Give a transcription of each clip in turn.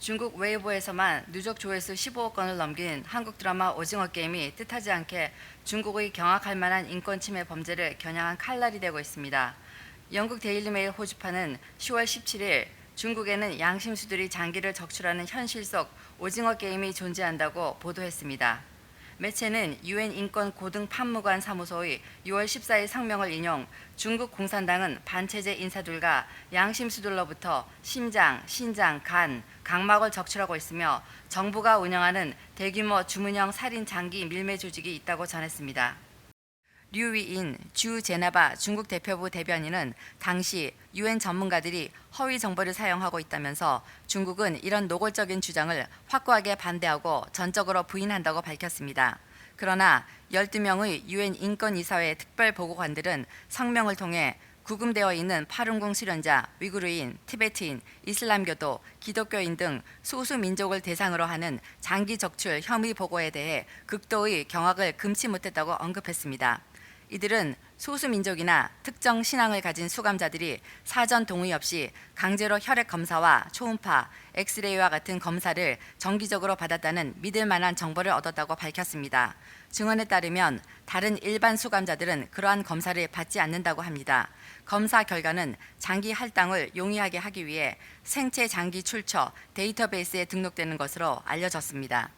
중국 웨이보에서만 누적 조회수 15억 건을 넘긴 한국 드라마 오징어 게임이 뜻하지 않게 중국의 경악할 만한 인권 침해 범죄를 겨냥한 칼날이 되고 있습니다. 영국 데일리메일 호주파는 10월 17일 중국에는 양심수들이 장기를 적출하는 현실 속 오징어 게임이 존재한다고 보도했습니다. 매체는 유엔 인권 고등 판무관 사무소의 6월 14일 성명을 인용 중국 공산당은 반체제 인사들과 양심수들로부터 심장, 신장, 간, 각막을 적출하고 있으며 정부가 운영하는 대규모 주문형 살인 장기 밀매 조직이 있다고 전했습니다. 류위인 주 제네바 중국 대표부 대변인은 당시 유엔 전문가들이 허위 정보를 사용하고 있다면서 중국은 이런 노골적인 주장을 확고하게 반대하고 전적으로 부인한다고 밝혔습니다. 그러나 12명의 유엔 인권이사회 특별보고관들은 성명을 통해 구금되어 있는 파룬궁 수련자, 위구르인, 티베트인, 이슬람교도, 기독교인 등 소수 민족을 대상으로 하는 장기 적출 혐의 보고에 대해 극도의 경악을 금치 못했다고 언급했습니다. 이들은 소수민족이나 특정 신앙을 가진 수감자들이 사전 동의 없이 강제로 혈액 검사와 초음파, 엑스레이와 같은 검사를 정기적으로 받았다는 믿을 만한 정보를 얻었다고 밝혔습니다. 증언에 따르면 다른 일반 수감자들은 그러한 검사를 받지 않는다고 합니다. 검사 결과는 장기 할당을 용이하게 하기 위해 생체 장기 출처 데이터베이스에 등록되는 것으로 알려졌습니다.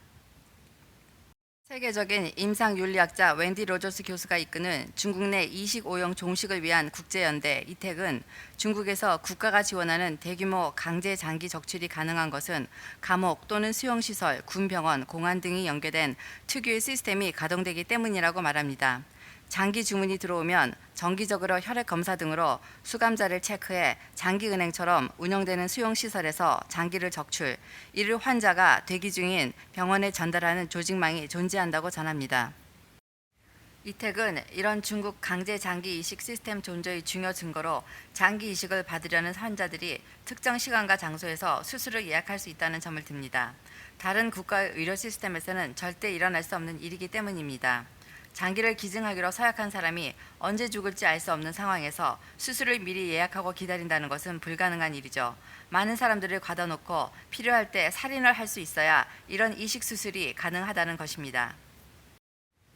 세계적인 임상윤리학자 웬디 로저스 교수가 이끄는 중국 내 이식 오용 종식을 위한 국제연대 이택은 중국에서 국가가 지원하는 대규모 강제 장기 적출이 가능한 것은 감옥 또는 수용시설, 군병원, 공안 등이 연계된 특유의 시스템이 가동되기 때문이라고 말합니다. 장기 주문이 들어오면 정기적으로 혈액 검사 등으로 수감자를 체크해 장기은행처럼 운영되는 수용시설에서 장기를 적출, 이를 환자가 대기 중인 병원에 전달하는 조직망이 존재한다고 전합니다. 이택은 이런 중국 강제 장기 이식 시스템 존재의 중요 증거로 장기 이식을 받으려는 환자들이 특정 시간과 장소에서 수술을 예약할 수 있다는 점을 듭니다. 다른 국가의 의료 시스템에서는 절대 일어날 수 없는 일이기 때문입니다. 장기를 기증하기로 서약한 사람이 언제 죽을지 알 수 없는 상황에서 수술을 미리 예약하고 기다린다는 것은 불가능한 일이죠. 많은 사람들을 가둬놓고 필요할 때 살인을 할 수 있어야 이런 이식 수술이 가능하다는 것입니다.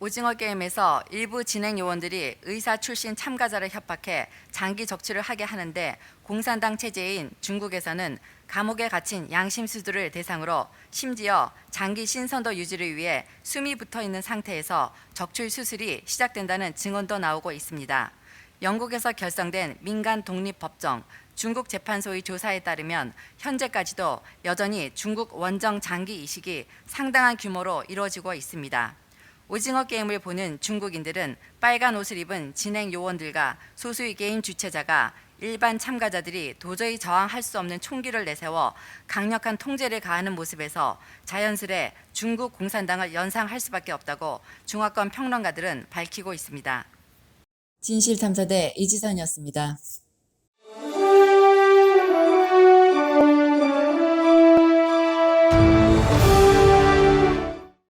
오징어 게임에서 일부 진행 요원들이 의사 출신 참가자를 협박해 장기 적출을 하게 하는데 공산당 체제인 중국에서는 감옥에 갇힌 양심수들을 대상으로 심지어 장기 신선도 유지를 위해 숨이 붙어 있는 상태에서 적출 수술이 시작된다는 증언도 나오고 있습니다. 영국에서 결성된 민간 독립법정 중국 재판소의 조사에 따르면 현재까지도 여전히 중국 원정 장기 이식이 상당한 규모로 이루어지고 있습니다. 오징어 게임을 보는 중국인들은 빨간 옷을 입은 진행 요원들과 소수의 게임 주최자가 일반 참가자들이 도저히 저항할 수 없는 총기를 내세워 강력한 통제를 가하는 모습에서 자연스레 중국 공산당을 연상할 수밖에 없다고 중화권 평론가들은 밝히고 있습니다. 진실탐사대 이지선이었습니다.